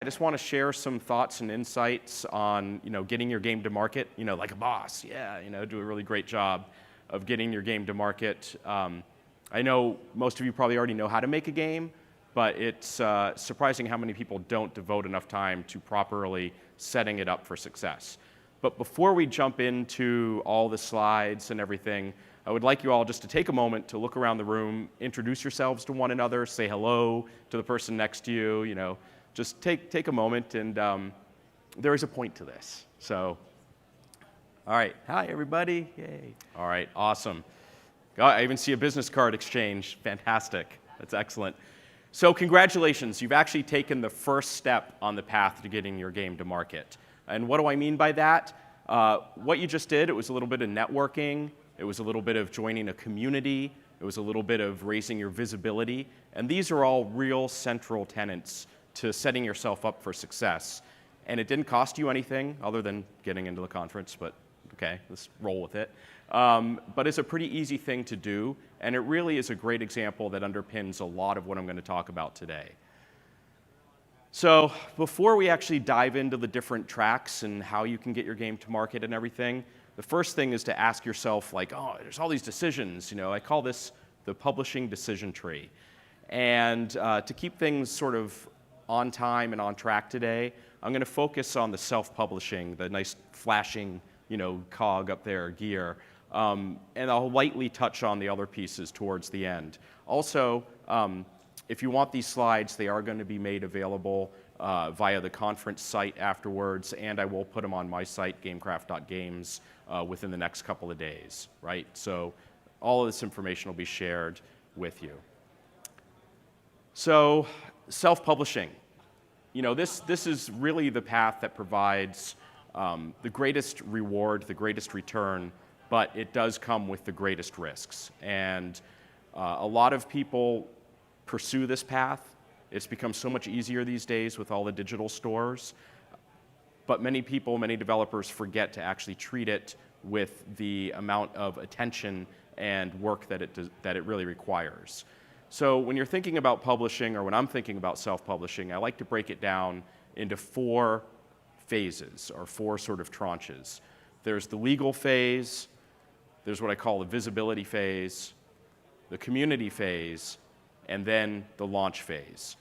just want to share some thoughts and insights on, getting your game to market, like a boss. Yeah, do a really great job of getting your game to market. I know most of you probably already know how to make a game, but it's surprising how many people don't devote enough time to properly setting it up for success. But before we jump into all the slides and everything, I would like you all just to take a moment to look around the room, introduce yourselves to one another, say hello to the person next to you, just take a moment, and there is a point to this. So, all right, hi everybody, yay. All right, awesome. I even see a business card exchange, fantastic, that's excellent. So congratulations, you've actually taken the first step on the path to getting your game to market. And what do I mean by that? What you just did, it was a little bit of networking, it was a little bit of joining a community, it was a little bit of raising your visibility, and these are all real central tenets to setting yourself up for success. And it didn't cost you anything other than getting into the conference, but okay, let's roll with it. But it's a pretty easy thing to do, and it really is a great example that underpins a lot of what I'm going to talk about today. So before we actually dive into the different tracks and how you can get your game to market and everything, the first thing is to ask yourself, like, oh, there's all these decisions. I call this the publishing decision tree. And to keep things sort of on time and on track today, I'm going to focus on the self-publishing, the nice flashing, cog up there, gear. And I'll lightly touch on the other pieces towards the end. Also, if you want these slides, they are going to be made available via the conference site afterwards, and I will put them on my site, gamecraft.games, within the next couple of days, right? So all of this information will be shared with you. So self-publishing. This is really the path that provides the greatest reward, the greatest return, but it does come with the greatest risks. And a lot of people pursue this path. It's become so much easier these days with all the digital stores. But many people, many developers forget to actually treat it with the amount of attention and work that it really requires. So when you're thinking about publishing, or when I'm thinking about self-publishing, I like to break it down into 4 phases, or 4 sort of tranches. There's the legal phase, there's what I call the visibility phase, the community phase, and then the launch phase.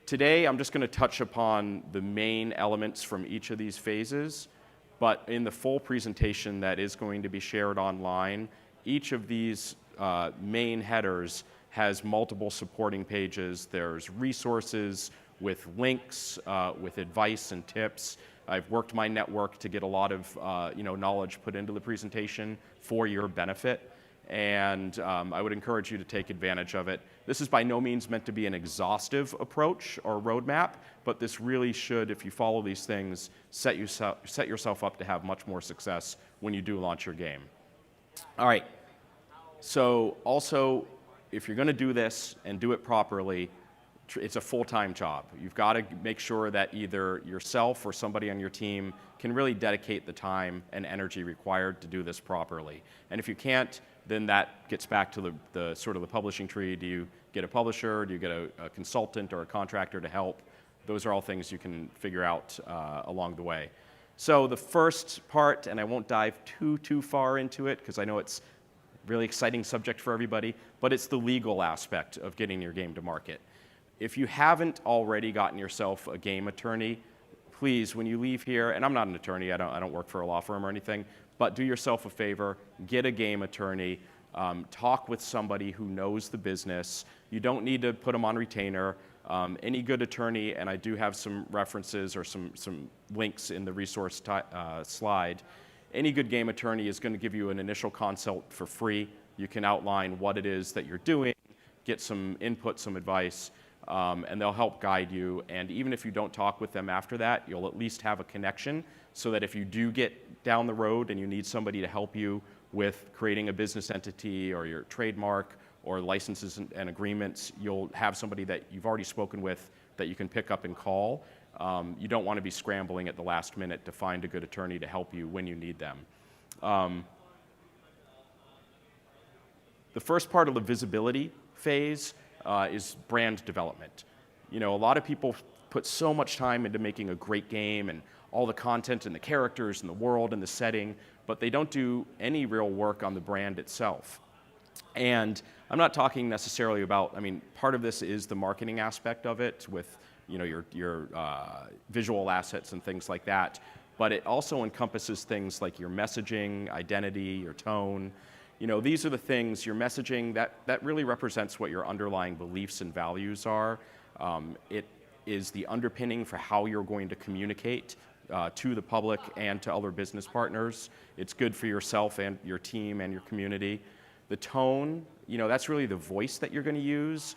Today, I'm just going to touch upon the main elements from each of these phases, but in the full presentation that is going to be shared online, each of these main headers has multiple supporting pages. There's resources with links, with advice and tips. I've worked my network to get a lot of knowledge put into the presentation for your benefit, and I would encourage you to take advantage of it. This is by no means meant to be an exhaustive approach or roadmap, but this really should, if you follow these things, set yourself up to have much more success when you do launch your game. All right, so also, if you're going to do this and do it properly, it's a full-time job. You've got to make sure that either yourself or somebody on your team can really dedicate the time and energy required to do this properly. And if you can't, then that gets back to the sort of the publishing tree. Do you get a publisher? Do you get a consultant or a contractor to help? Those are all things you can figure out along the way. So the first part, and I won't dive too far into it because I know it's a really exciting subject for everybody, but it's the legal aspect of getting your game to market. If you haven't already gotten yourself a game attorney, please, when you leave here, and I'm not an attorney, I don't work for a law firm or anything, but do yourself a favor, get a game attorney, talk with somebody who knows the business. You don't need to put them on retainer. Any good attorney, and I do have some references or some links in the resource slide, any good game attorney is going to give you an initial consult for free. You can outline what it is that you're doing, get some input, some advice, and they'll help guide you. And even if you don't talk with them after that, you'll at least have a connection so that if you do get down the road and you need somebody to help you with creating a business entity or your trademark or licenses and agreements, you'll have somebody that you've already spoken with that you can pick up and call. You don't want to be scrambling at the last minute to find a good attorney to help you when you need them. The first part of the visibility phase is brand development. A lot of people put so much time into making a great game and all the content and the characters and the world and the setting, but they don't do any real work on the brand itself. And I'm not talking necessarily about, I mean, part of this is the marketing aspect of it with, you know, your visual assets and things like that, but it also encompasses things like your messaging, identity, your tone. You know, these are the things, your messaging, that really represents what your underlying beliefs and values are. It is the underpinning for how you're going to communicate to the public and to other business partners. It's good for yourself and your team and your community. The tone, you know, that's really the voice that you're going to use.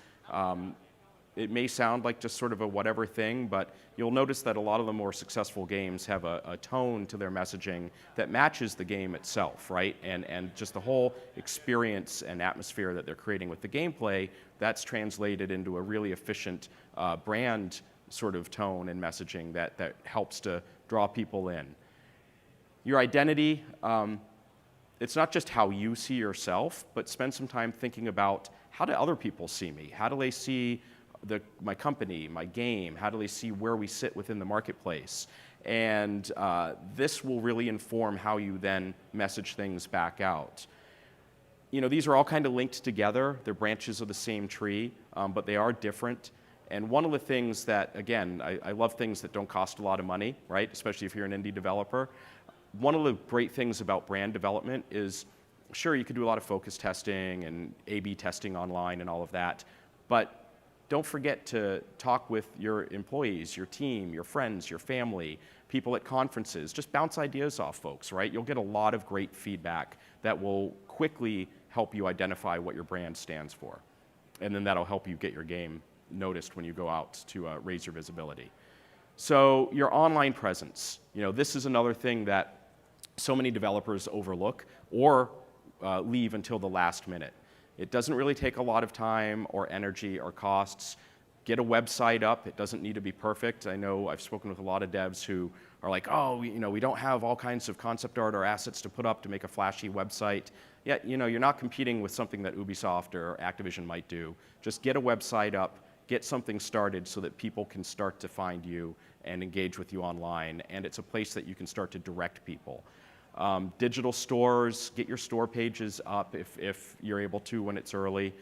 It may sound like just sort of a whatever thing, but you'll notice that a lot of the more successful games have a tone to their messaging that matches the game itself, right? And just the whole experience and atmosphere that they're creating with the gameplay, that's translated into a really efficient brand sort of tone and messaging that helps to draw people in. Your identity, it's not just how you see yourself, but spend some time thinking about how do other people see me? How do they see my company, my game? How do they see where we sit within the marketplace? And this will really inform how you then message things back out. You know, these are all kind of linked together. They're branches of the same tree, but they are different. And one of the things that, again, I love things that don't cost a lot of money, right? Especially if you're an indie developer. One of the great things about brand development is, sure, you could do a lot of focus testing and A/B testing online and all of that, but don't forget to talk with your employees, your team, your friends, your family, people at conferences. Just bounce ideas off folks, right? You'll get a lot of great feedback that will quickly help you identify what your brand stands for. And then that'll help you get your game noticed when you go out to raise your visibility. So your online presence, you know, this is another thing that so many developers overlook or leave until the last minute. It doesn't really take a lot of time or energy or costs. Get a website up. It doesn't need to be perfect. I know I've spoken with a lot of devs who are like, oh, you know, we don't have all kinds of concept art or assets to put up to make a flashy website. Yet, you know, you're not competing with something that Ubisoft or Activision might do. Just get a website up, get something started so that people can start to find you and engage with you online, and it's a place that you can start to direct people. Digital stores, get your store pages up if you're able to when it's early.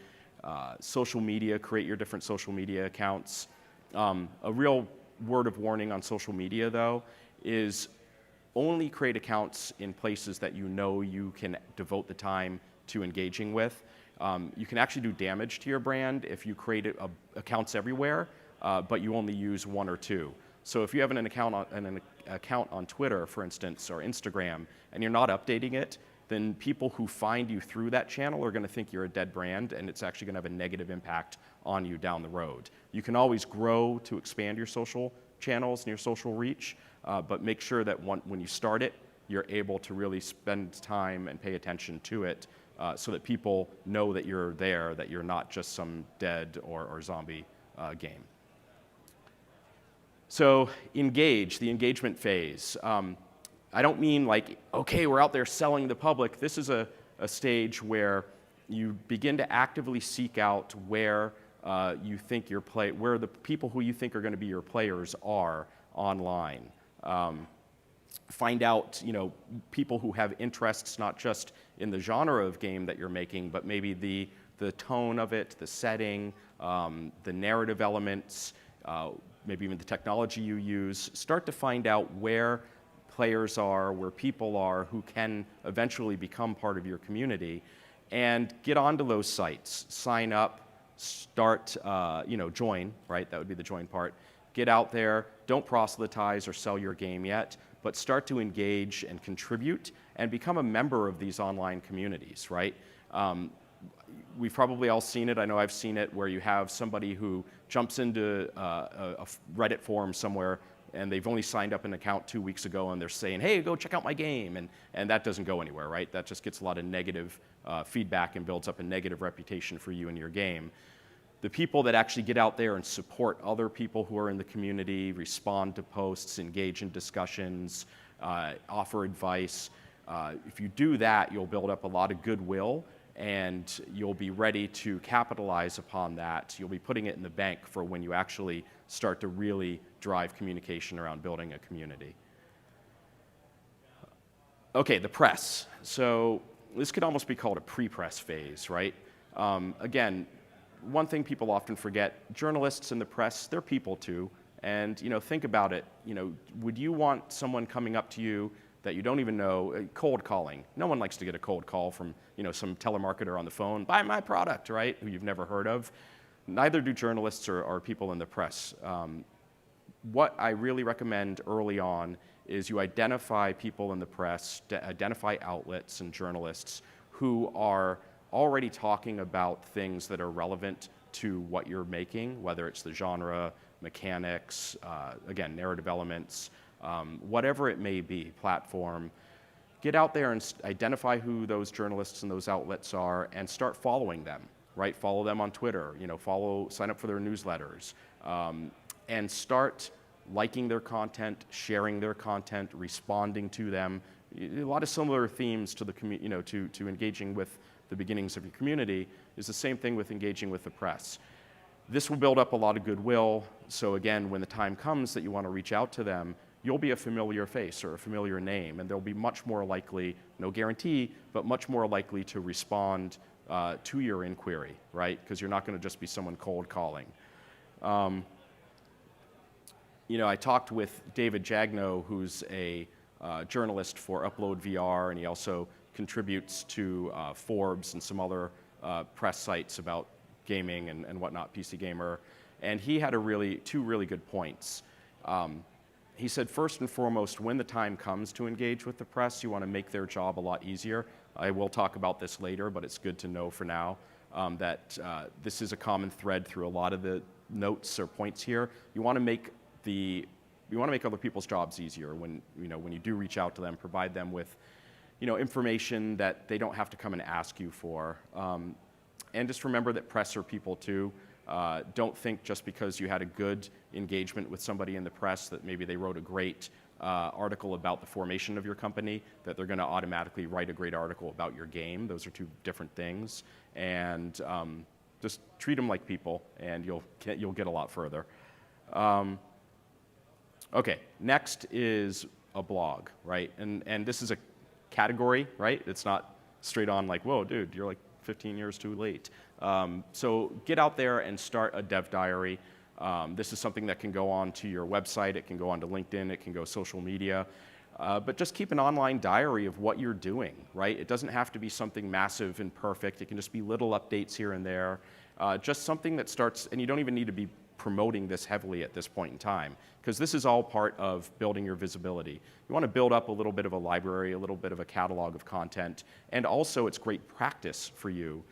Social media, create your different social media accounts. A real word of warning on social media, though, is only create accounts in places that you know you can devote the time to engaging with. You can actually do damage to your brand if you create accounts everywhere, but you only use one or two. So if you have an account on Twitter, for instance, or Instagram, and you're not updating it, then people who find you through that channel are going to think you're a dead brand, and it's actually going to have a negative impact on you down the road. You can always grow to expand your social channels and your social reach, but make sure that when you start it, you're able to really spend time and pay attention to it so that people know that you're there, that you're not just some dead or zombie game. So engage, the engagement phase. I don't mean like, okay, we're out there selling the public. This is a stage where you begin to actively seek out where you think where the people who you think are going to be your players are online. Find out, you know, people who have interests not just in the genre of game that you're making, but maybe the tone of it, the setting, the narrative elements, maybe even the technology you use. Start to find out where players are, where people are who can eventually become part of your community, and get onto those sites. Sign up, start, you know, join, right? That would be the join part. Get out there, don't proselytize or sell your game yet, but start to engage and contribute and become a member of these online communities, right? We've probably all seen it. I know I've seen it where you have somebody who jumps into a Reddit forum somewhere and they've only signed up an account 2 weeks ago and they're saying, hey, go check out my game. And that doesn't go anywhere, right? That just gets a lot of negative feedback and builds up a negative reputation for you and your game. The people that actually get out there and support other people who are in the community, respond to posts, engage in discussions, offer advice, if you do that, you'll build up a lot of goodwill. and you'll be ready to capitalize upon that. You'll be putting it in the bank for when you actually start to really drive communication around building a community. Okay, the press. So this could almost be called a pre-press phase, right? Again, one thing people often forget, journalists in the press, they're people too. And think about it. Would you want someone coming up to you that you don't even know, cold calling? No one likes to get a cold call from some telemarketer on the phone, buy my product, right? Who you've never heard of. Neither do journalists or people in the press. What I really recommend early on is you identify people in the press, identify outlets and journalists who are already talking about things that are relevant to what you're making, whether it's the genre, mechanics, again, narrative elements, whatever it may be, platform. Get out there and identify who those journalists and those outlets are and start following them, right? Follow them on Twitter, sign up for their newsletters, and start liking their content, sharing their content, responding to them. A lot of similar themes to the to engaging with the beginnings of your community is the same thing with engaging with the press. This will build up a lot of goodwill. So again, when the time comes that you want to reach out to them, you'll be a familiar face or a familiar name, and they'll be much more likely, no guarantee, but much more likely to respond to your inquiry, right? Because you're not going to just be someone cold calling. I talked with David Jagno, who's a journalist for Upload VR, and he also contributes to Forbes and some other press sites about gaming and whatnot, PC Gamer, and he had two really good points. He said, first and foremost, when the time comes to engage with the press, you want to make their job a lot easier. I will talk about this later, but it's good to know for now that this is a common thread through a lot of the notes or points here. You want to make other people's jobs easier when you do reach out to them, provide them with information that they don't have to come and ask you for. And just remember that press are people too. Don't think just because you had a good engagement with somebody in the press that maybe they wrote a great article about the formation of your company, that they're going to automatically write a great article about your game. Those are two different things. And just treat them like people, and you'll get a lot further. Okay, next is a blog, right? And this is a category, right? It's not straight on like, whoa, dude, you're like 15 years too late. So get out there and start a dev diary. This is something that can go on to your website, it can go onto LinkedIn, it can go social media. But just keep an online diary of what you're doing, right? It doesn't have to be something massive and perfect. It can just be little updates here and there. Just something that starts, and you don't even need to be promoting this heavily at this point in time, because this is all part of building your visibility. You want to build up a little bit of a library, a little bit of a catalog of content, and also it's great practice for you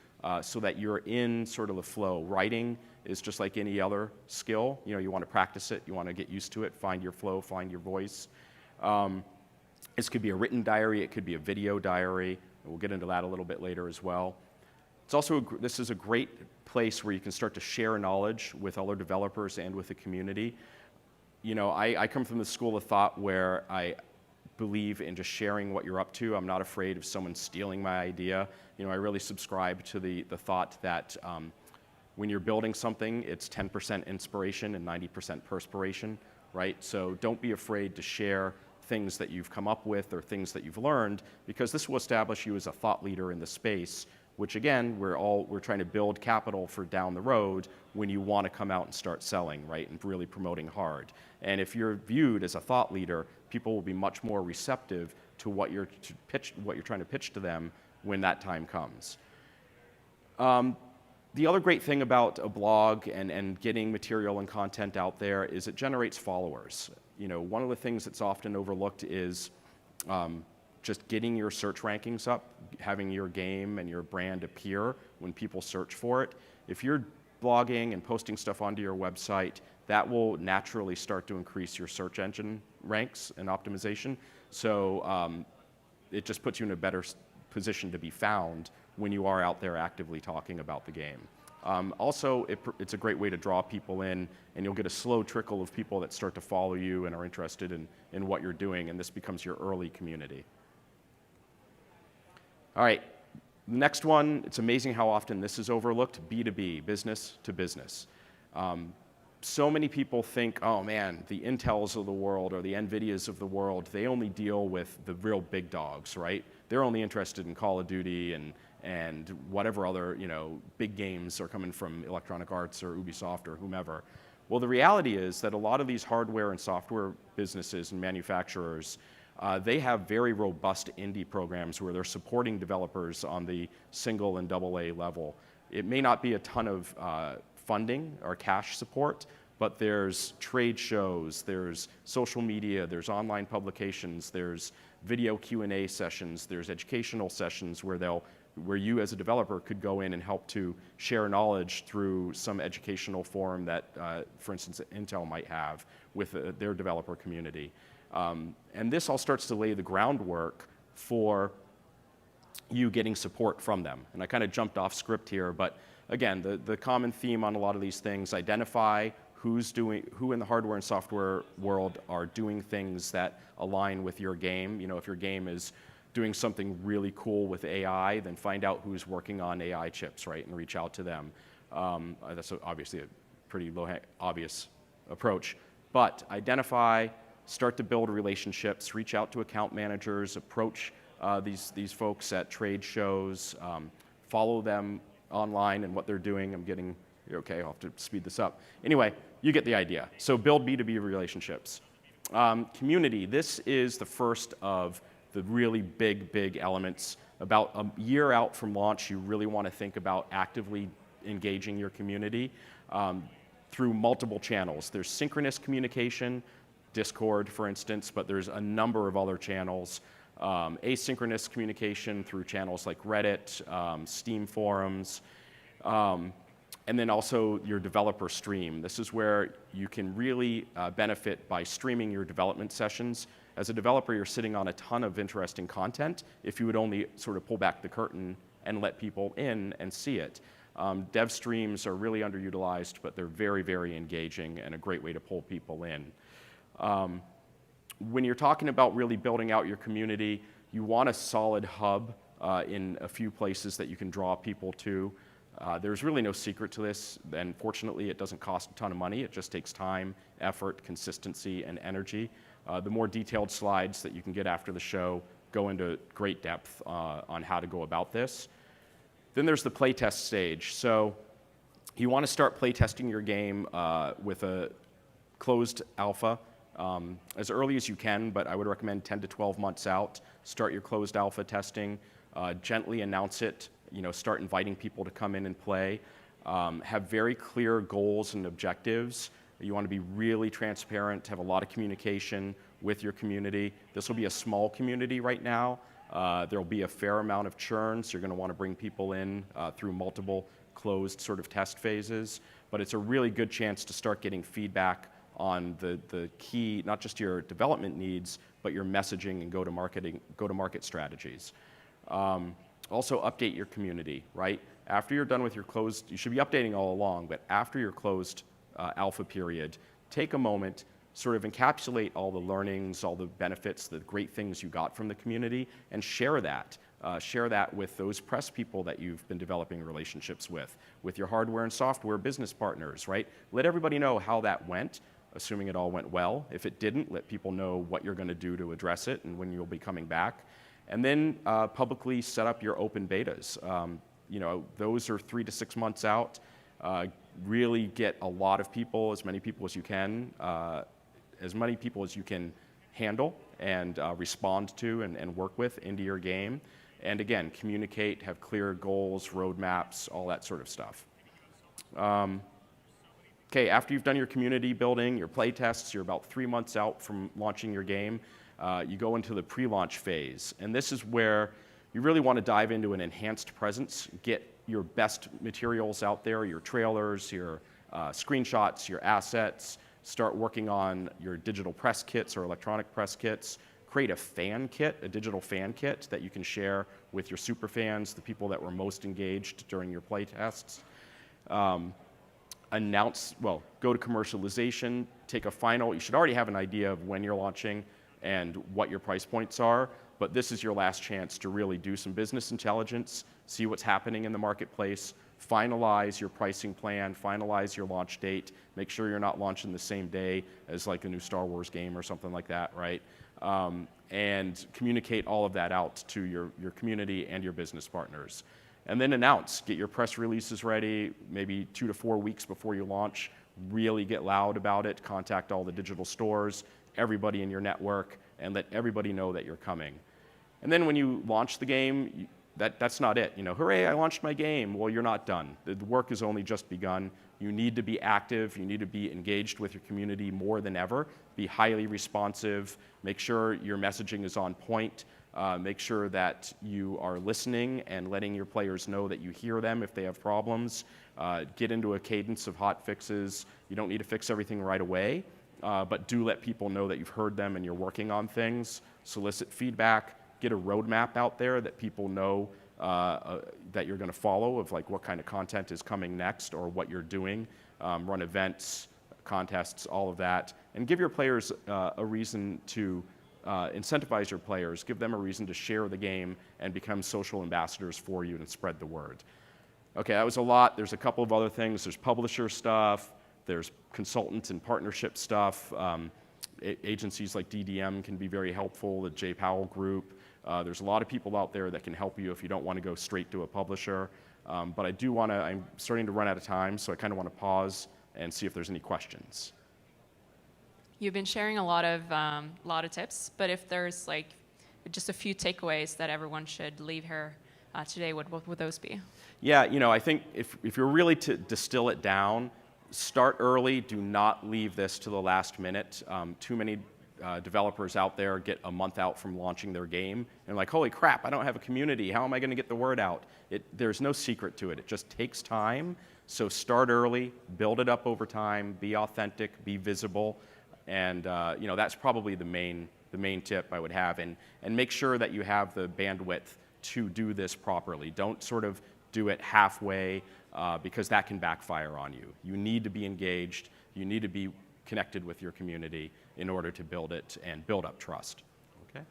so that you're in sort of the flow. Writing is just like any other skill. You want to practice it, you want to get used to it, find your flow, find your voice. This could be a written diary, it could be a video diary. We'll get into that a little bit later as well. It's also, this is a great place where you can start to share knowledge with other developers and with the community. I come from the school of thought where I believe in just sharing what you're up to. I'm not afraid of someone stealing my idea. I really subscribe to the thought that when you're building something, it's 10% inspiration and 90% perspiration, right? So don't be afraid to share things that you've come up with or things that you've learned, because this will establish you as a thought leader in the space, which again, we're trying to build capital for down the road when you want to come out and start selling, right, and really promoting hard. And if you're viewed as a thought leader, people will be much more receptive to what you're trying to pitch to them when that time comes. The other great thing about a blog and getting material and content out there is it generates followers. One of the things that's often overlooked is just getting your search rankings up, having your game and your brand appear when people search for it. If you're blogging and posting stuff onto your website, that will naturally start to increase your search engine ranks and optimization. So it just puts you in a better position to be found when you are out there actively talking about the game. Also, it's a great way to draw people in, and you'll get a slow trickle of people that start to follow you and are interested in what you're doing, and this becomes your early community. All right, The next one, it's amazing how often this is overlooked, B2B, business to business. So many people think, oh man, the Intels of the world or the NVIDIAs of the world, they only deal with the real big dogs, right? They're only interested in Call of Duty and whatever other big games are coming from Electronic Arts or Ubisoft or whomever. Well, the reality is that a lot of these hardware and software businesses and manufacturers, they have very robust indie programs where they're supporting developers on the single and double A level. It may not be a ton of funding or cash support, but there's trade shows, there's social media, there's online publications, there's video Q&A sessions, there's educational sessions where you as a developer could go in and help to share knowledge through some educational forum that, for instance, Intel might have with their developer community. And this all starts to lay the groundwork for you getting support from them. And I kind of jumped off script here, but again, the common theme on a lot of these things, identify who in the hardware and software world are doing things that align with your game. If your game is doing something really cool with AI, then find out who's working on AI chips, right, and reach out to them. That's obviously a pretty obvious approach. But identify, start to build relationships, reach out to account managers, approach these folks at trade shows, follow them online and what they're doing. Okay, I'll have to speed this up. Anyway, you get the idea. So build B2B relationships. Community, this is the first of the really big elements. About a year out from launch, you really want to think about actively engaging your community through multiple channels. There's synchronous communication, Discord, for instance, but there's a number of other channels. Asynchronous communication through channels like Reddit, Steam forums, and then also your developer stream. This is where you can really benefit by streaming your development sessions. As a developer, you're sitting on a ton of interesting content if you would only sort of pull back the curtain and let people in and see it. Dev streams are really underutilized, but they're very engaging and a great way to pull people in. When you're talking about really building out your community, you want a solid hub in a few places that you can draw people to. There's really no secret to this, and fortunately it doesn't cost a ton of money. It just takes time, effort, consistency, and energy. The more detailed slides that you can get after the show go into great depth on how to go about this. Then there's the playtest stage. So you want to start playtesting your game with a closed alpha as early as you can, but I would recommend 10 to 12 months out. Start your closed alpha testing, gently announce it, start inviting people to come in and play. Have very clear goals and objectives. You want to be really transparent, have a lot of communication with your community. This will be a small community right now. There will be a fair amount of churn, so you're going to want to bring people in through multiple closed sort of test phases. But it's a really good chance to start getting feedback on the key, not just your development needs, but your messaging and go-to-market strategies. Also update your community, right? After you're done with your closed, you should be updating all along, but after your closed alpha period, take a moment, sort of encapsulate all the learnings, all the benefits, the great things you got from the community, and share that. Share that with those press people that you've been developing relationships with your hardware and software business partners, right? Let everybody know how that went, assuming it all went well. If it didn't, let people know what you're going to do to address it and when you'll be coming back. And then publicly set up your open betas. Those are 3 to 6 months out. Really get a lot of people, as many people as you can handle and respond to and work with into your game. And again, communicate, have clear goals, roadmaps, all that sort of stuff. Okay, after you've done your community building, your play tests, you're about 3 months out from launching your game, you go into the pre-launch phase. And this is where you really want to dive into an enhanced presence, get your best materials out there, your trailers, your screenshots, your assets, start working on your digital press kits or electronic press kits, create a fan kit, a digital fan kit that you can share with your super fans, the people that were most engaged during your play tests. Go to commercialization, take a final, you should already have an idea of when you're launching and what your price points are, but this is your last chance to really do some business intelligence, see what's happening in the marketplace, finalize your pricing plan, finalize your launch date, make sure you're not launching the same day as like a new Star Wars game or something like that, right? And communicate all of that out to your community and your business partners. And then announce, get your press releases ready, maybe 2 to 4 weeks before you launch, really get loud about it, contact all the digital stores, everybody in your network, and let everybody know that you're coming. And then when you launch the game, that's not it. You know, hooray, I launched my game. Well, you're not done. The work has only just begun. You need to be active. You need to be engaged with your community more than ever. Be highly responsive. Make sure your messaging is on point. Make sure that you are listening and letting your players know that you hear them if they have problems. Get into a cadence of hot fixes. You don't need to fix everything right away, but do let people know that you've heard them and you're working on things. Solicit feedback. Get a roadmap out there that people know that you're going to follow of like what kind of content is coming next or what you're doing. Run events, contests, all of that. And give your players a reason to incentivize your players. Give them a reason to share the game and become social ambassadors for you and spread the word. Okay, that was a lot. There's a couple of other things. There's publisher stuff. There's consultant and partnership stuff. Agencies like DDM can be very helpful, the J. Powell Group. There's a lot of people out there that can help you if you don't want to go straight to a publisher. But I do want to, I'm starting to run out of time, so I kind of want to pause and see if there's any questions. You've been sharing a lot of tips, but if there's like just a few takeaways that everyone should leave here today, what would those be? Yeah, you know, I think if you're really to distill it down, start early. Do not leave this to the last minute. Too many developers out there get a month out from launching their game and like, holy crap, I don't have a community. How am I going to get the word out? There's no secret to it. It just takes time. So start early, build it up over time, be authentic, be visible, and you know, that's probably the main tip I would have. And make sure that you have the bandwidth to do this properly. Don't sort of do it halfway because that can backfire on you. You need to be engaged. You need to be connected with your community in order to build it and build up trust. Okay?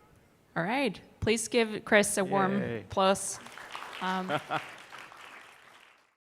All right. Please give Chris a warm applause.